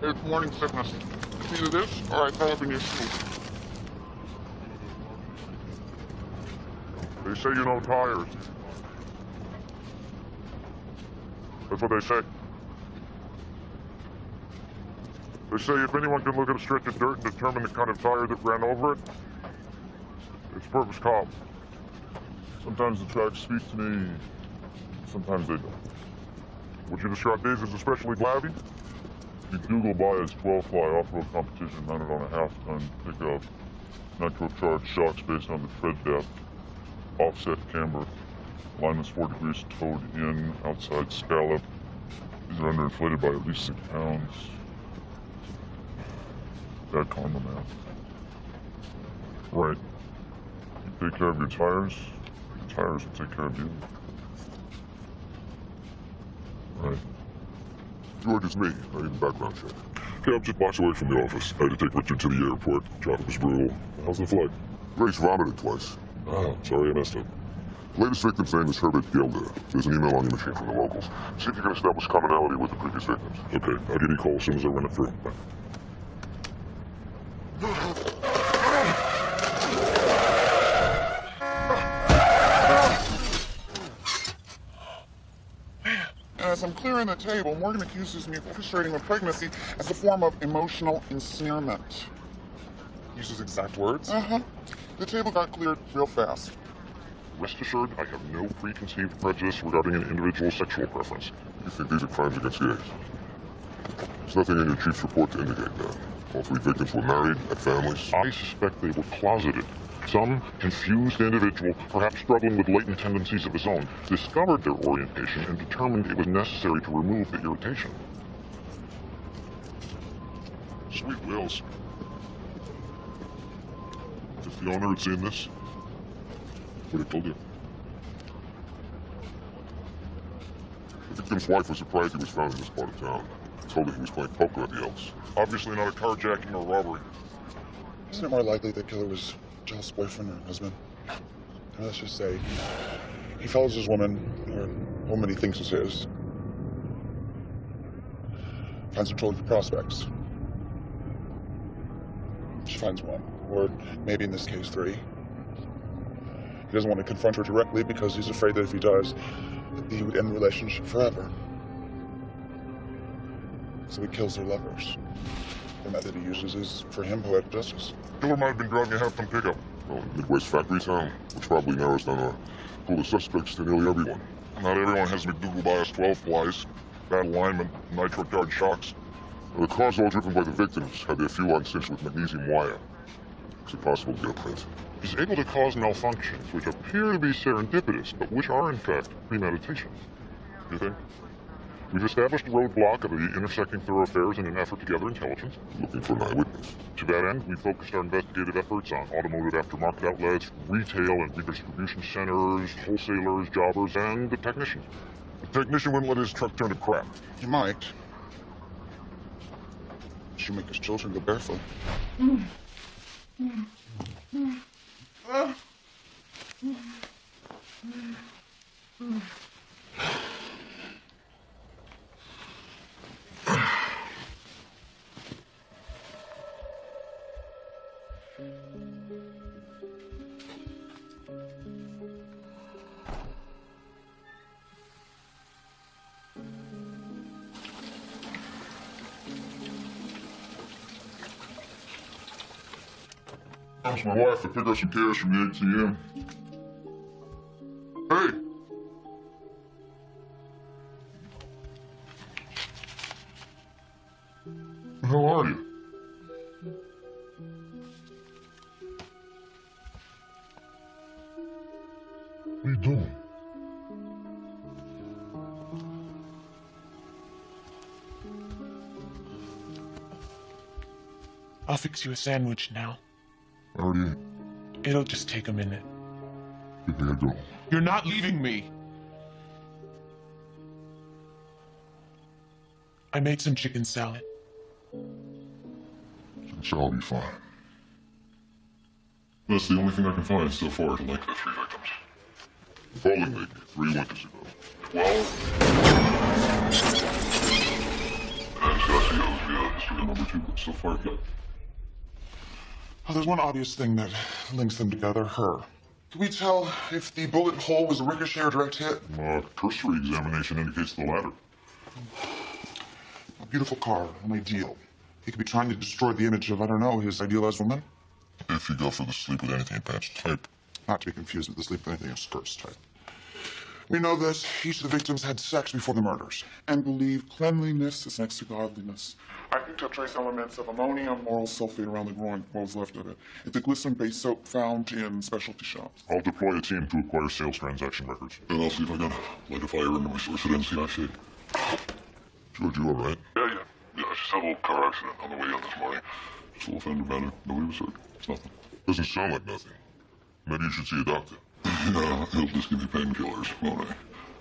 It's morning sickness. It's either this or I throw up in your soup. They say you know tires. That's what they say. They say if anyone can look at a stretch of dirt and determine the kind of tire that ran over it, it's purpose cop. Sometimes the tracks speak to me, sometimes they don't. Would you describe these as especially flabby? The Google Bias 12-fly off-road competition mounted on a half-ton pickup, nitro-charged shocks based on the tread depth, offset camber, alignments 4 degrees towed in, outside scallop. These are underinflated by at least 6 pounds. Bad karma, man. Right. You take care of your tires will take care of you. Right. George, it's me. I need a background check. Okay, I'm just blocks away from the office. I had to take Richard to the airport. Traffic was brutal. How's the flight? Grace vomited twice. Oh, sorry I messed up. The latest victim's name is Herbert Gilda. There's an email on your machine from the locals. See if you can establish commonality with the previous victims. Okay, I'll give you a call as soon as I run it through. Bye. As I'm clearing the table, Morgan accuses me of orchestrating the pregnancy as a form of emotional ensnarement. Uses exact words. The table got cleared real fast. Rest assured, I have no preconceived prejudice regarding an individual's sexual preference. You think these are crimes against gays? There's nothing in your chief's report to indicate that. All 3 victims were married, had families. I suspect they were closeted. Some confused individual, perhaps struggling with latent tendencies of his own, discovered their orientation and determined it was necessary to remove the irritation. Sweet Wills. If the owner had seen this, would have told you. The victim's wife was surprised he was found in this part of town. Told her he was playing poker at the Elks. Obviously not a carjacking or robbery. Isn't it more likely the killer was Jill's boyfriend or husband? And let's just say he follows his woman, or a woman he thinks is his. Finds control of the prospects. She finds one, or maybe in this case 3. He doesn't want to confront her directly because he's afraid that if he does, he would end the relationship forever. So he kills their lovers. The method he uses is, for him, poetic justice. Killer might have been driving a half-ton pickup. Well, Midwest factory town, which probably narrows down our pool of suspects to nearly everyone. Not everyone has McDougal bias 12 flies, bad alignment, nitro-charged shocks. Well, the cars all driven by the victims had their fuel cinched with magnesium wire. Is it possible to get a print? Is able to cause malfunctions, which appear to be serendipitous, but which are in fact premeditation. You think? We've established a roadblock of the intersecting thoroughfares in an effort to gather intelligence. Looking for an eyewitness. To that end, we focused our investigative efforts on automotive aftermarket outlets, retail and redistribution centers, wholesalers, jobbers, and the technicians. The technician wouldn't let his truck turn to crap. He might. She'll make his children go barefoot. Asked my wife to pick up some cash from the ATM. Hey! How are you? What are you doing? I'll fix you a sandwich now. I already ate. It'll just take a minute. You think I go? You're not leaving me! I made some chicken salad. Chicken salad will be fine. That's the only thing I can find so far to link the 3 victims. Falling Lake, 3 winters ago. 12. And Socios via YouTube so far. Yep. Oh, there's one obvious thing that links them together, her. Can we tell if the bullet hole was a ricochet or direct hit? Cursory examination indicates the latter. A beautiful car, an ideal. He could be trying to destroy the image of, I don't know, his idealized woman? If you go for the sleep with anything in pants type. Not to be confused with the sleep with anything in skirts type. We know this. Each of the victims had sex before the murders and believe cleanliness is next to godliness. I picked up trace elements of ammonium oral sulfate around the groin, what was left of it. It's a glycerin-based soap found in specialty shops. I'll deploy a team to acquire sales transaction records. And I'll see if I can light a fire into my source at NCIC. George, you all right? Yeah, I just had a little car accident on the way out this morning. Just a little fender bender. Nobody was hurt. It's nothing. Doesn't sound like nothing. Maybe you should see a doctor. Yeah, he'll just give me painkillers, won't I?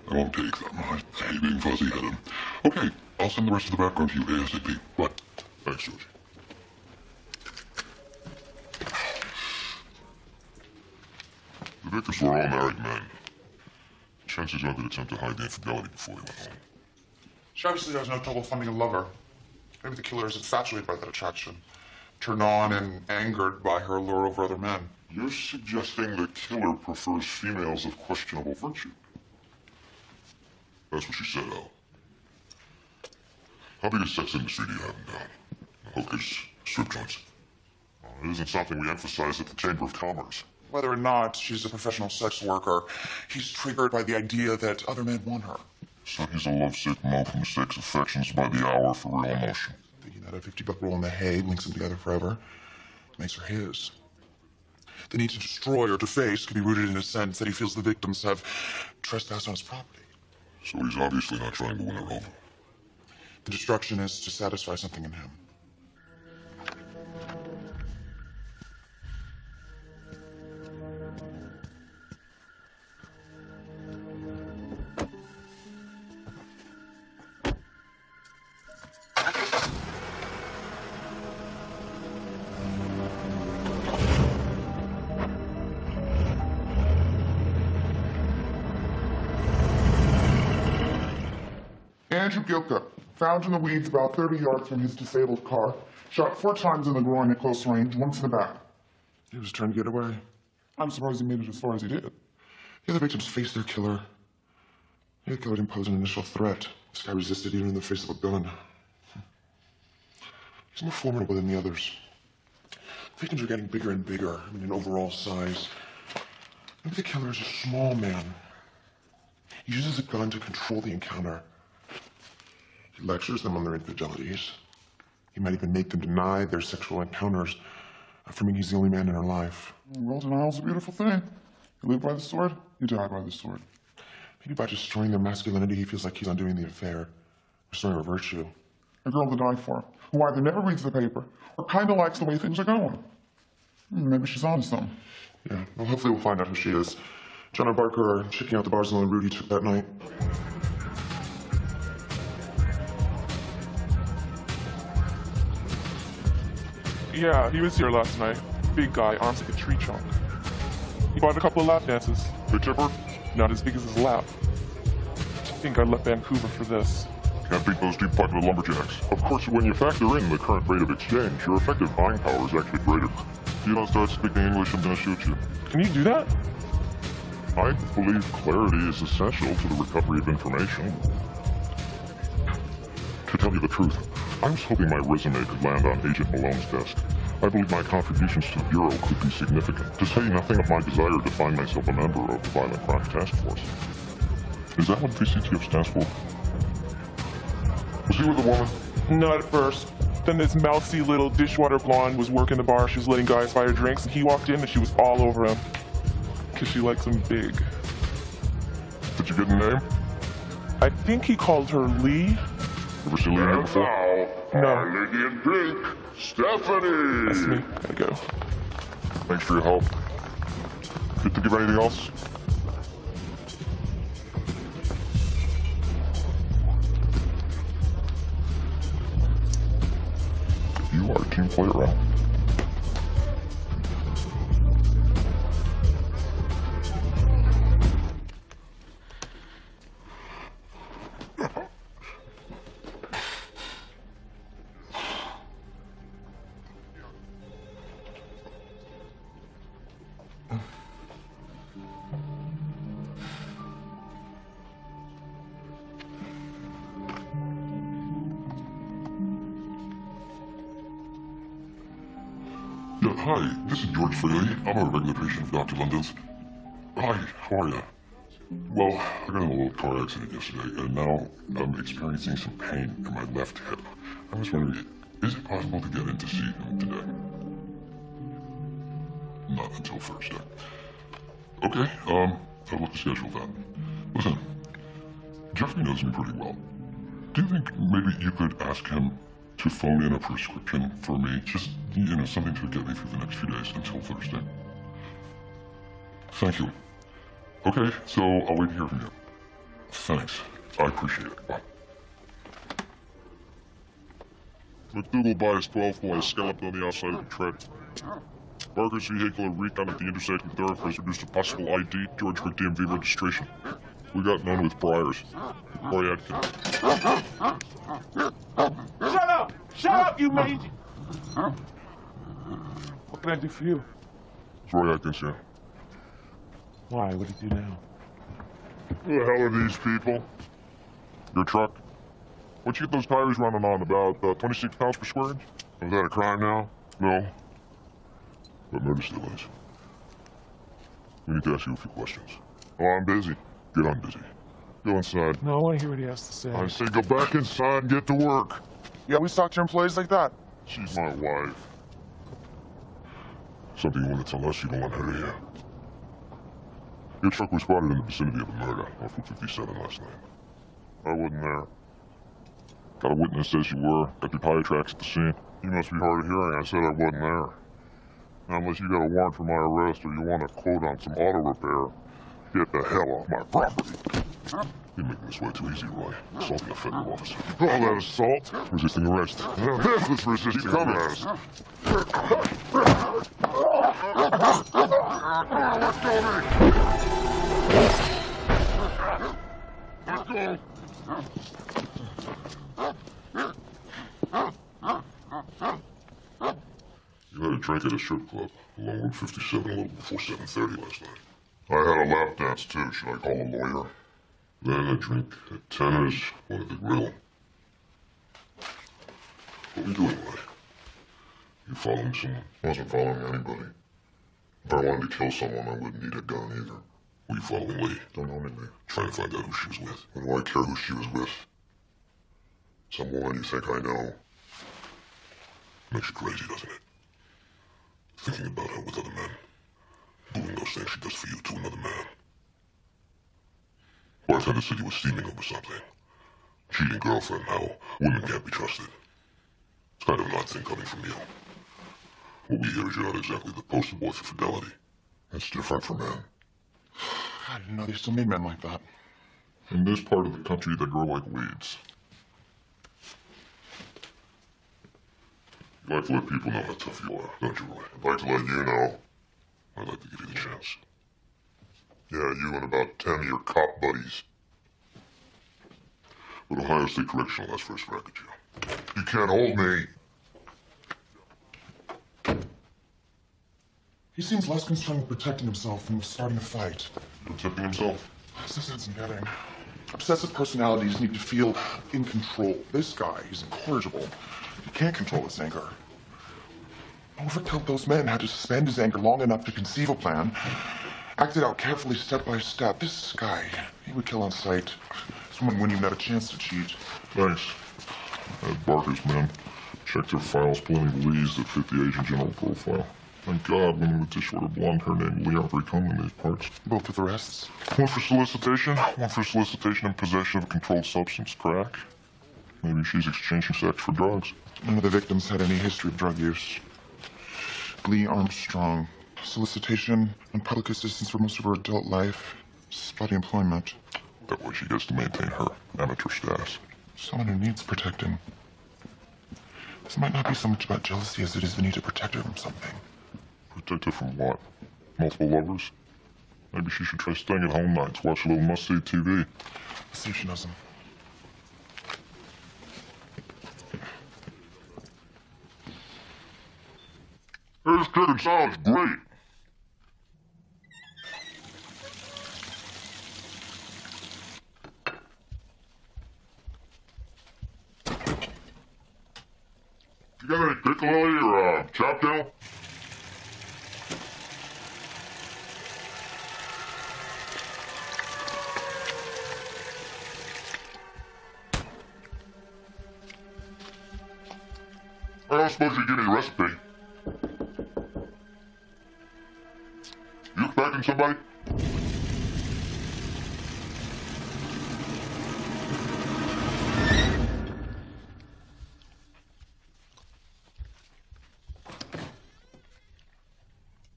I won't take them. I hate being fuzzy-headed. Okay, I'll send the rest of the background to you ASAP. But thanks, George. The victims were all married men. Chances are they'd attempt to hide the infidelity before they went home. She obviously has no trouble finding a lover. Maybe the killer is infatuated by that attraction, turned on and angered by her allure over other men. You're suggesting the killer prefers females of questionable virtue. That's what she said, Al. How big a sex industry do you have in town? Hookers, strip joints. It isn't something we emphasize at the Chamber of Commerce. Whether or not she's a professional sex worker, he's triggered by the idea that other men want her. So he's a lovesick mope who mistakes affections by the hour for real emotion. Thinking that a $50 roll in the hay links them together forever makes her his. The need to destroy or deface could be rooted in a sense that he feels the victims have trespassed on his property. So he's obviously not trying to win her over. The destruction is to satisfy something in him. Andrew Gilka, found in the weeds about 30 yards from his disabled car, shot 4 times in the groin at close range, once in the back. He was trying to get away. I'm surprised he made it as far as he did. The other victims faced their killer. The killer didn't pose an initial threat. This guy resisted even in the face of a gun. He's more formidable than the others. The victims are getting bigger and bigger, in overall size. Maybe the killer is a small man. He uses a gun to control the encounter. He lectures them on their infidelities. He might even make them deny their sexual encounters, affirming he's the only man in her life. Well, denial's a beautiful thing. You live by the sword, you die by the sword. Maybe by destroying their masculinity, he feels like he's undoing the affair, restoring her virtue. A girl to die for, who either never reads the paper or kind of likes the way things are going. Maybe she's on to something. Yeah, well, hopefully we'll find out who she is. John and Barker are checking out the bars and Rudy took that night. Yeah, he was here last night. Big guy, arms like a tree trunk. He bought a couple of lap dances. Big tipper? Not as big as his lap. I think I left Vancouver for this. Can't beat those deep-pocketed lumberjacks. Of course, when you factor in the current rate of exchange, your effective buying power is actually greater. If you don't start speaking English, I'm gonna shoot you. Can you do that? I believe clarity is essential to the recovery of information. To tell you the truth, I was hoping my resume could land on Agent Malone's desk. I believe my contributions to the Bureau could be significant, to say nothing of my desire to find myself a member of the Violent Crimes Task Force. Is that what VCTF stands for? Was he with a woman? Not at first. Then this mousy little dishwater blonde was working the bar. She was letting guys buy her drinks, and he walked in and she was all over him. Because she likes him big. Did you get a name? I think he called her Lee. Ever seen Lee before? No. Our lady and drink, Stephanie! That's me. Gotta go. Thanks for your help. Good to give anything else? You are a team player, Al. Yeah, hi, this is George Fraley. I'm a regular patient of Dr. Lundell's. Hi, how are you? Well, I got in a little car accident yesterday, and now I'm experiencing some pain in my left hip. I was wondering, is it possible to get in to see him today? Not until Thursday. Okay, I'll look to schedule that. Listen, Jeffrey knows me pretty well. Do you think maybe you could ask him to phone in a prescription for me? Just, something to get me through the next few days until Thursday. Thank you. Okay, so I'll wait to hear from you. Thanks. I appreciate it. Bye. McDougal bias 12 boy scalloped on the outside of the tread. Barker's vehicular recon at the intersecting thoroughfares reduced a possible ID, George Hook DMV registration. We got none with Briars. Roy Atkins. Shut up! Shut up, you mate! What can I do for you? It's Roy Atkins here. Why? What did you do now? Who the hell are these people? Your truck? What'd you get those tires running on? About 26 pounds per square inch? Is that a crime now? No. But murder still is. We need to ask you a few questions. Oh, I'm busy. Get on busy. Go inside. No, I want to hear what he has to say. I say go back inside and get to work. You always talk to your employees like that? She's my wife. Something you want to tell us you don't want her to hear. Your truck was spotted in the vicinity of a murder off Route 57 last night. I wasn't there. Got a witness says you were. Got your tire tracks at the scene. You must be hard of hearing. I said I wasn't there. Now, unless you got a warrant for my arrest or you want a quote on some auto repair, get the hell off my property. You're making this way too easy, Roy. Assaulting a federal officer. Oh, that assault? Resisting arrest. This was resisting arrest. Let go. You had a drink at a strip club along Route 57 a little before 7:30 last night. I had a lap dance too. Should I call a lawyer? Then a drink at Tenner's, one at the grill. What were you doing, Roy? You following someone? I wasn't following anybody. If I wanted to kill someone, I wouldn't need a gun either. Were you following Lee? Don't know anybody. Trying to find out who she was with. What do I care who she was with? Some woman you think I know. Makes you crazy, doesn't it? Thinking about her with other men. Doing those things she does for you to another man. Bartender said you were steaming over something. Cheating girlfriend, how women can't be trusted. It's kind of an odd thing coming from you. What we hear is you're not exactly the poster boy for fidelity. That's different for men. I didn't know they still made men like that. In this part of the country, they grow like weeds. You like to let people know how tough you are, don't you, Roy? I'd like to let you know. I'd like to give you the chance. Yeah, you and about 10 of your cop buddies. But Ohio State Correctional has first record you. You can't hold me. He seems less concerned with protecting himself than with starting a fight. Protecting himself? This isn't getting. Obsessive personalities need to feel in control. This guy, he's incorrigible. He can't control his anger. Over told those men how to suspend his anger long enough to conceive a plan, act it out carefully step by step. This guy, he would kill on sight. Someone wouldn't even have a chance to cheat. Thanks. Barker's men checked their files, pulling leads that fit the agent general profile. Thank God, women with dishwater blonde hair named Lee aren't very common in these parts. Both with arrests. One for solicitation and possession of a controlled substance, crack. Maybe she's exchanging sex for drugs. None of the victims had any history of drug use. Lee Armstrong. Solicitation and public assistance for most of her adult life. Spotty employment. That way she gets to maintain her amateur status. Someone who needs protecting. This might not be so much about jealousy as it is the need to protect her from something. Protect her from what? Multiple lovers? Maybe she should try staying at home nights, watch a little must-see TV. Let's see if she knows him. This chicken sounds great. You got any piccalilli or chop tail? I don't suppose you give me the recipe. You expecting somebody?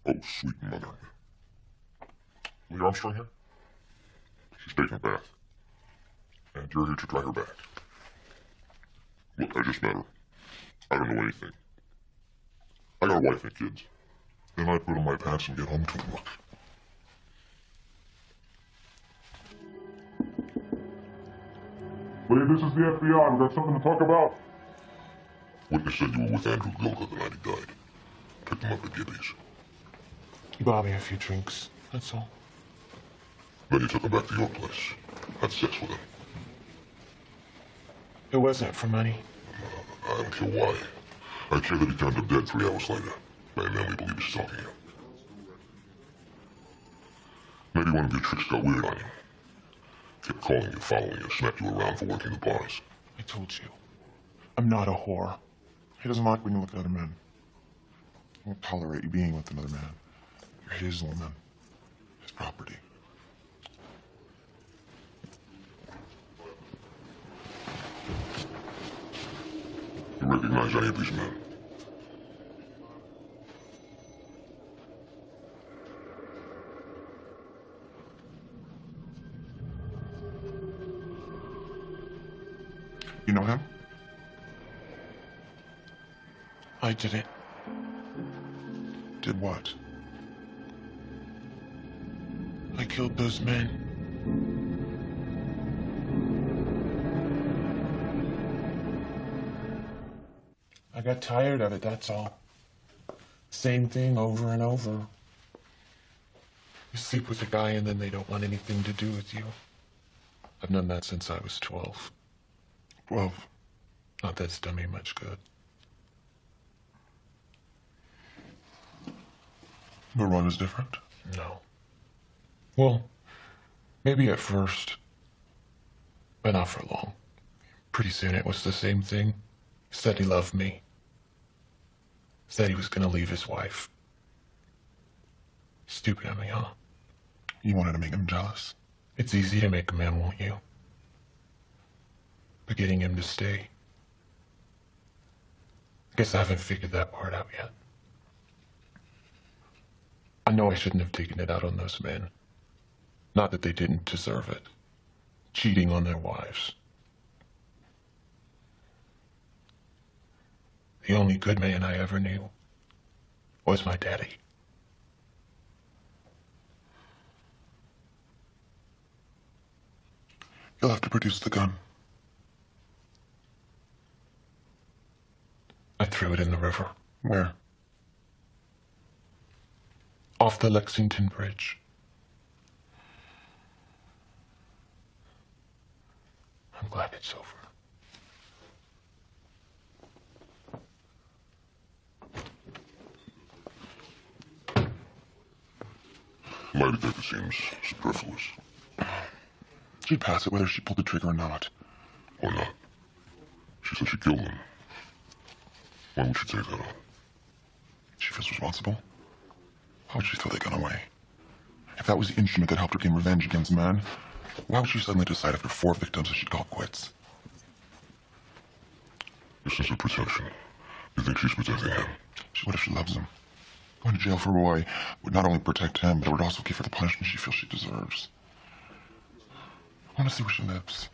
Oh, sweet mother. Lee Armstrong here? She's taking a bath. And you're here to dry her back. Look, I just met her. I don't know anything. I got a wife and kids. Then I put on my pants and get home to work. Lee, this is the FBI. We've got something to talk about. Witness said you were with Andrew Gilka the night he died. Picked him up at Gibby's. You bought me a few drinks, that's all. Then you took him back to your place. Had sex with him. It wasn't for money. I don't care why. I care that he turned up dead 3 hours later. I mainly believe he's stalking you. Maybe one of your tricks got weird on you. Kept calling you, following you, snapped you around for working the bars. I told you. I'm not a whore. He doesn't like when you look at other men. He won't tolerate you being with another man. You're his woman. His property. You recognize any of these men? You know him? I did it. Did what? I killed those men. I got tired of it, that's all. Same thing over and over. You sleep with a guy and then they don't want anything to do with you. I've done that since I was 12. 12. Not that it's done me much good. But Roy was different. No. Well, maybe at first, but not for long. Pretty soon it was the same thing. Said he loved me. Said he was gonna leave his wife. Stupid of me, huh? You wanted to make him jealous. It's easy to make a man want you. But getting him to stay, I guess I haven't figured that part out yet. I know I shouldn't have taken it out on those men. Not that they didn't deserve it. Cheating on their wives. The only good man I ever knew was my daddy. You'll have to produce the gun. I threw it in the river. Where? Off the Lexington Bridge. I'm glad it's over. Lie detector seems superfluous. She'd pass it whether she pulled the trigger or not. Or not. She said she killed him. Why would she take that on? She feels responsible. Why would she throw that gun away? If that was the instrument that helped her gain revenge against man, why would she suddenly decide after 4 victims that she'd call quits? This is a protection. You think she's protecting him? What if she loves him? Going to jail for Roy would not only protect him, but it would also give her the punishment she feels she deserves. I want to see where she lives.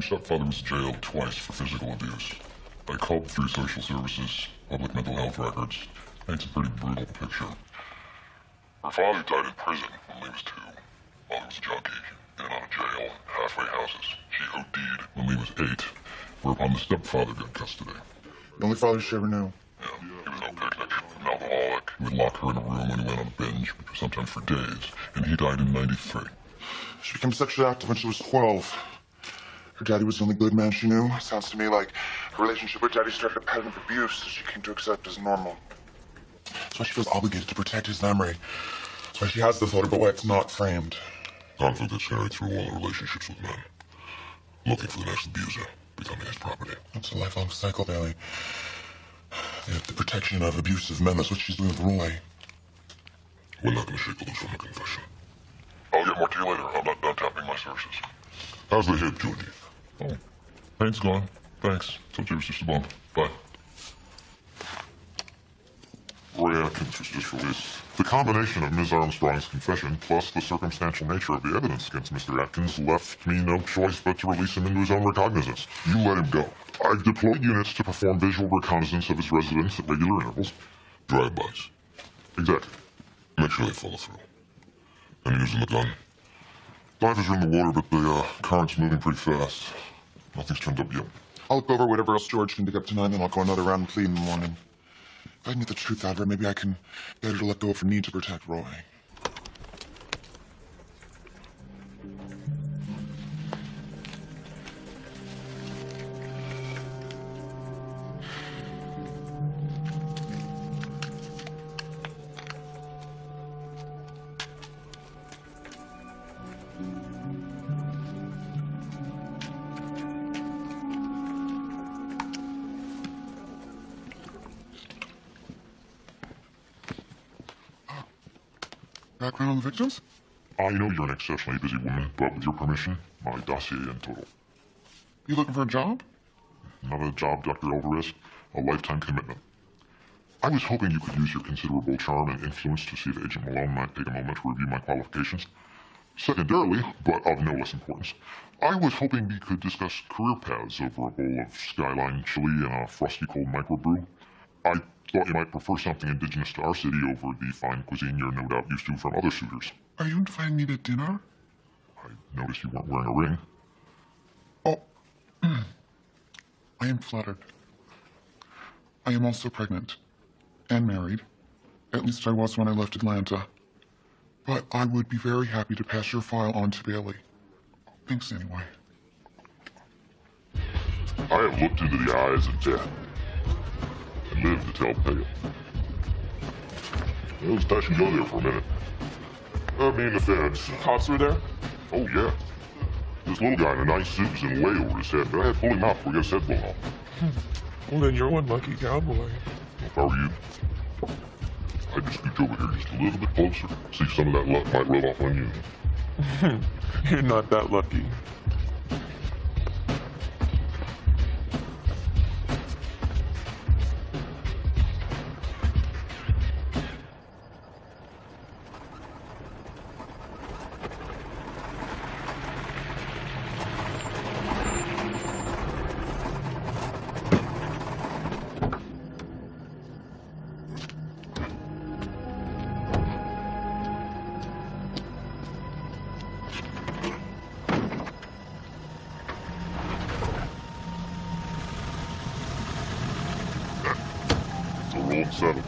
Her stepfather was jailed twice for physical abuse. I called through social services, public mental health records. Paints a pretty brutal picture. Her father died in prison when Lee was 2. Mother was a junkie, in and out of jail, halfway houses. She OD'd when Lee was 8, whereupon the stepfather got custody. The only father she ever knew. Yeah, he was no picnic, an alcoholic. He would lock her in a room when he went on a binge, which was sometimes for days, and he died in '93. She became sexually active when she was 12. Her daddy was the only good man she knew. Sounds to me like her relationship with daddy started a pattern of abuse that she came to accept as normal. That's why she feels obligated to protect his memory. That's why she has this letter, but why it's not framed. Conflict that's carried through all her relationships with men. Looking for the next abuser, becoming his property. That's a lifelong cycle, Bailey. The protection of abusive men, that's what she's doing with Roy. We're not going to shake the loose from the confession. I'll get more to you later. I'm not done tapping my sources. How's the hip, Georgie? Oh, pain's gone. Thanks. Told you it was just a bump. Bye. Roy Atkins was just released. The combination of Ms. Armstrong's confession plus the circumstantial nature of the evidence against Mr. Atkins left me no choice but to release him into his own recognizance. You let him go. I've deployed units to perform visual reconnaissance of his residence at regular intervals. Drive-bys. Exactly. Make sure they follow through. And using the gun. Divers are in the water, but the current's moving pretty fast. Nothing's turned up yet. I'll look over whatever else George can dig up tonight, and then I'll go another round and plead in the morning. If I can get the truth out of her, maybe I can get her to let go of her need to protect Roy. Background on the victims? I know you're an exceptionally busy woman, but with your permission, my dossier in total. You looking for a job? Not a job, Dr. Alvarez. A lifetime commitment. I was hoping you could use your considerable charm and influence to see if Agent Malone might take a moment to review my qualifications. Secondarily, but of no less importance, I was hoping we could discuss career paths over a bowl of Skyline chili and a frosty cold microbrew. I thought you might prefer something indigenous to our city over the fine cuisine you're no doubt used to from other suitors. Are you inviting me to dinner? I noticed you weren't wearing a ring. Oh, I am flattered. I am also pregnant and married. At least I was when I left Atlanta. But I would be very happy to pass your file on to Bailey. Thanks anyway. I have looked into the eyes of death and lived to tell tale. It was touch and go there for a minute. Me and the feds. Cops were there? Oh, yeah. This little guy in a nice suit was in a way over his head, but I had to pull him out before he got his head blown off. Well, then you're one lucky cowboy. If I were you, I'd just scooch over here just a little bit closer. See if some of that luck might rub off on you. You're not that lucky. Settled.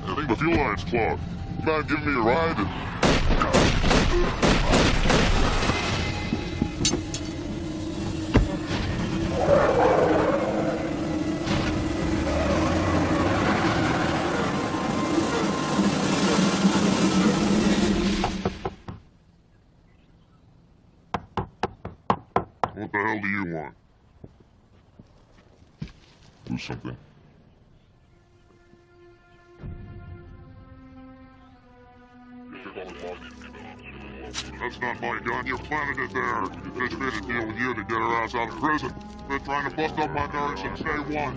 I think my fuel line's clogged. You mind giving me a ride? What the hell do you want? Do something. That's not my gun. You planted it there. Just made a deal with you to get her ass out of prison. Been trying to bust up my nerves since day one.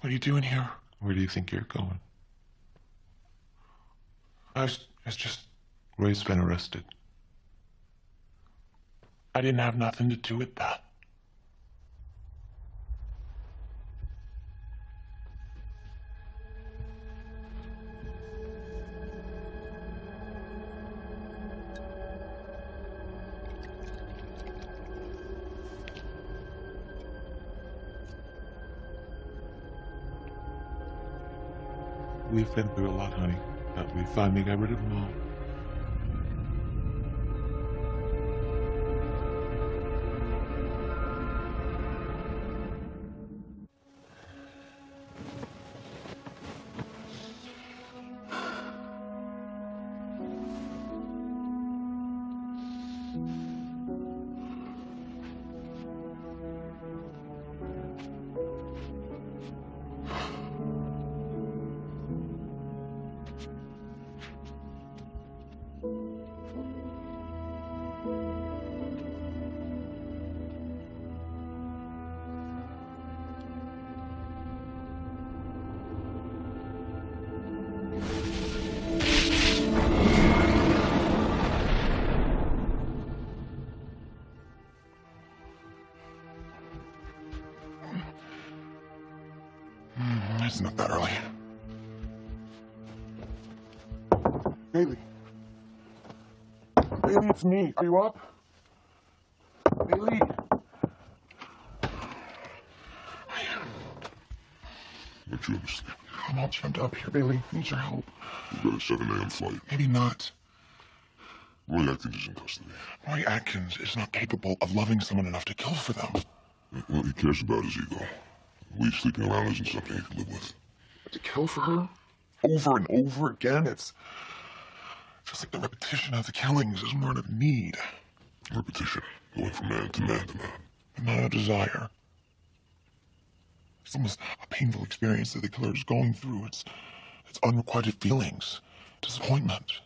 What are you doing here? Where do you think you're going? It's just Roy's been arrested. I didn't have nothing to do with that. We've been through a lot, honey, but we finally got rid of them all. It's not that early. Bailey. Bailey, it's me. Are you up? Bailey. Aren't you understand? I'm all jammed up here, Bailey. Need your help. You've got a 7 a.m. flight. Maybe not. Roy Atkins is in custody. Roy Atkins is not capable of loving someone enough to kill for them. What he cares about is ego. We sleeping around isn't something he can live with. But to kill for her? Over and over again? It's just like the repetition of the killings is more of need. Repetition. Going from man to man to man. But not a desire. It's almost a painful experience that the killer is going through. It's unrequited feelings. Disappointment.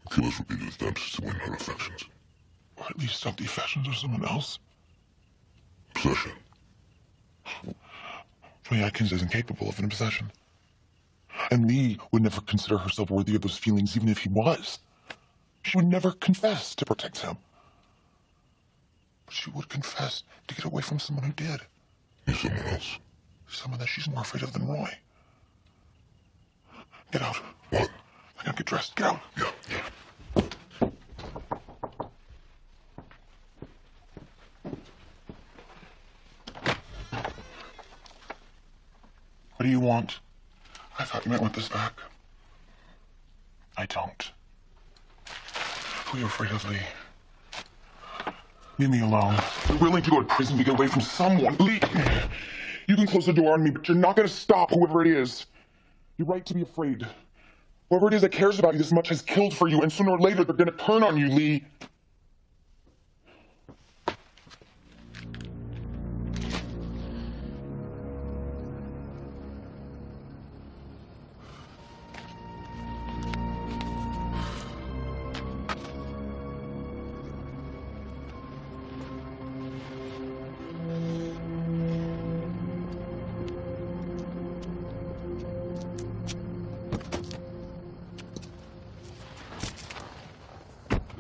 Killers repeated attempts to win her affections. Or at least stop the affections of someone else. Possession. Roy Atkins isn't capable of an obsession. And Lee would never consider herself worthy of those feelings even if he was. She would never confess to protect him. But she would confess to get away from someone who did. And someone else. Someone that she's more afraid of than Roy. Get out. What? I gotta get dressed. Get out. Yeah. What do you want? I thought you might want this back. I don't. Who are you afraid of, Lee? Leave me alone. You're willing to go to prison to get away from someone. Lee, you can close the door on me, but you're not going to stop whoever it is. You're right to be afraid. Whoever it is that cares about you this much has killed for you, and sooner or later they're going to turn on you, Lee.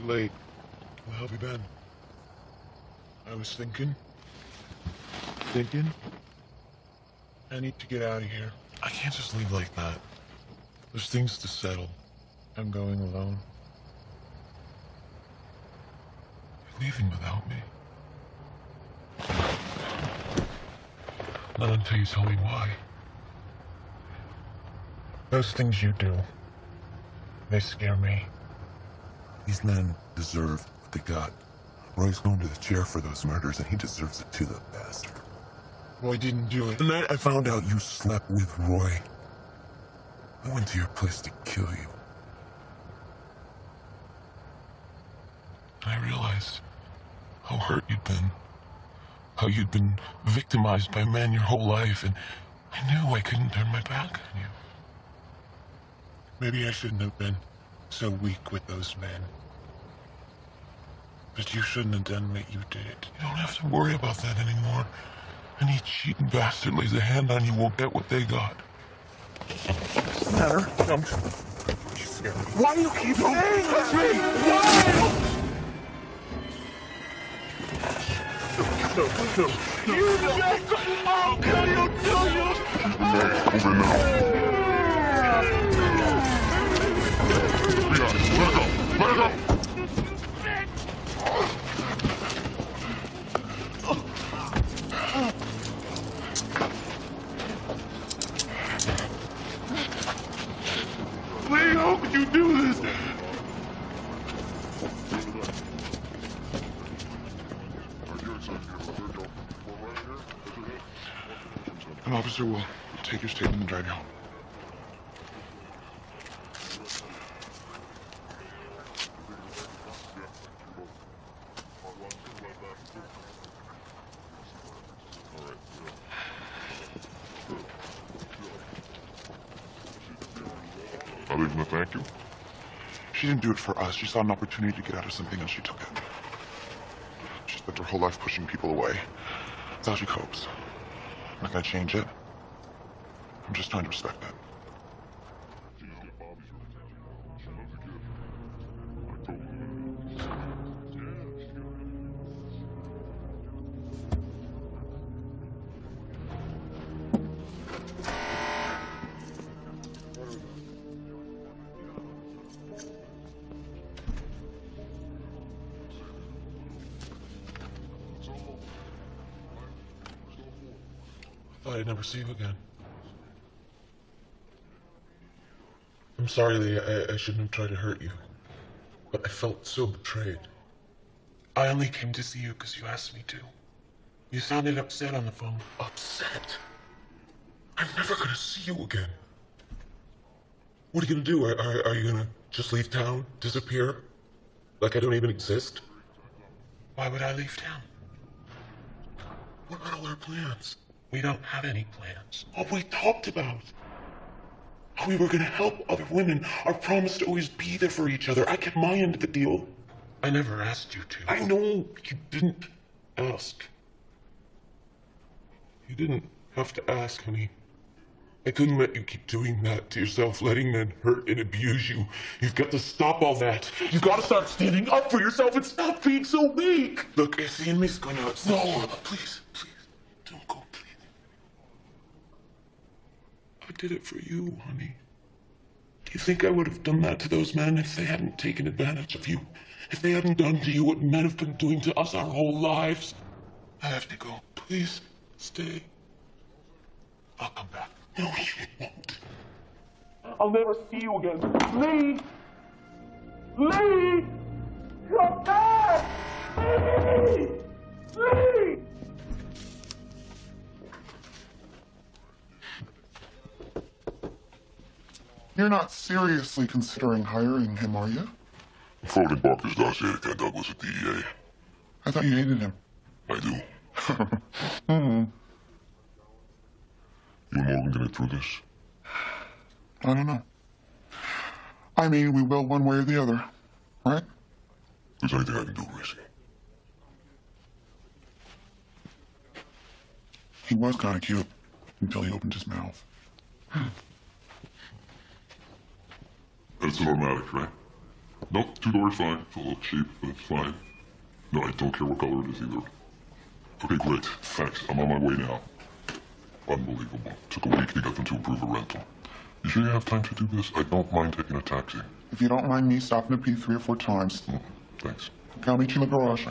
Late. Well, how have you been? I was thinking. I need to get out of here. I can't just leave like that. There's things to settle. I'm going alone. You're leaving without me. Not until you tell me why. Those things you do, they scare me. These men deserve what they got. Roy's going to the chair for those murders, and he deserves it too, the bastard. Roy didn't do it. The night I found out you slept with Roy, I went to your place to kill you. I realized how hurt you'd been. How you'd been victimized by men your whole life, and I knew I couldn't turn my back on you. Maybe I shouldn't have been so weak with those men. But you shouldn't have done what you did. You don't have to worry about that anymore. Any cheating bastard lays a hand on you won't get what they got. What's the matter? Why do you keep saying that? Why? No. You I'll kill you, Over now. Let her go. Lee, how could you do this? An officer will take your statement and drive you home. Are they gonna thank you? She didn't do it for us. She saw an opportunity to get out of something and she took it. She spent her whole life pushing people away. That's how she copes. I'm not gonna change it. I'm just trying to respect it. I thought I'd never see you again. I'm sorry, Lee. I shouldn't have tried to hurt you. But I felt so betrayed. I only came to see you because you asked me to. You sounded upset on the phone. Upset? I'm never gonna see you again. What are you gonna do? Are you gonna just leave town? Disappear? Like I don't even exist? Why would I leave town? What about all our plans? We don't have any plans. All we talked about. How we were gonna help other women. Our promise to always be there for each other. I kept my end of the deal. I never asked you to. I know you didn't ask. You didn't have to ask, honey. I couldn't let you keep doing that to yourself, letting men hurt and abuse you. You've got to stop all that. You've got to start standing up for yourself and stop being so weak. Look, I see Miss going out. No, please, don't go, please. I did it for you, honey. Do you think I would have done that to those men if they hadn't taken advantage of you? If they hadn't done to you what men have been doing to us our whole lives? I have to go. Please, stay. I'll come back. No, you won't. I'll never see you again. Lee! Lee! You're back! Lee! Lee! You're not seriously considering hiring him, are you? I'm forwarding Barker's dossier to Ken Douglas at DEA. I thought you hated him. I do. You and Morgan gonna get through this? I don't know. I mean, we will one way or the other, right? If there's anything I can do, Gracie. He was kind of cute until he opened his mouth. It's an automatic, right? Nope, 2-door's fine. It's a little cheap, but it's fine. No, I don't care what color it is either. Okay, great. Thanks. I'm on my way now. Unbelievable. Took a week to get them to approve a rental. You sure you have time to do this? I don't mind taking a taxi. If you don't mind me stopping to pee 3 or 4 times. Thanks. I'll meet you in the garage.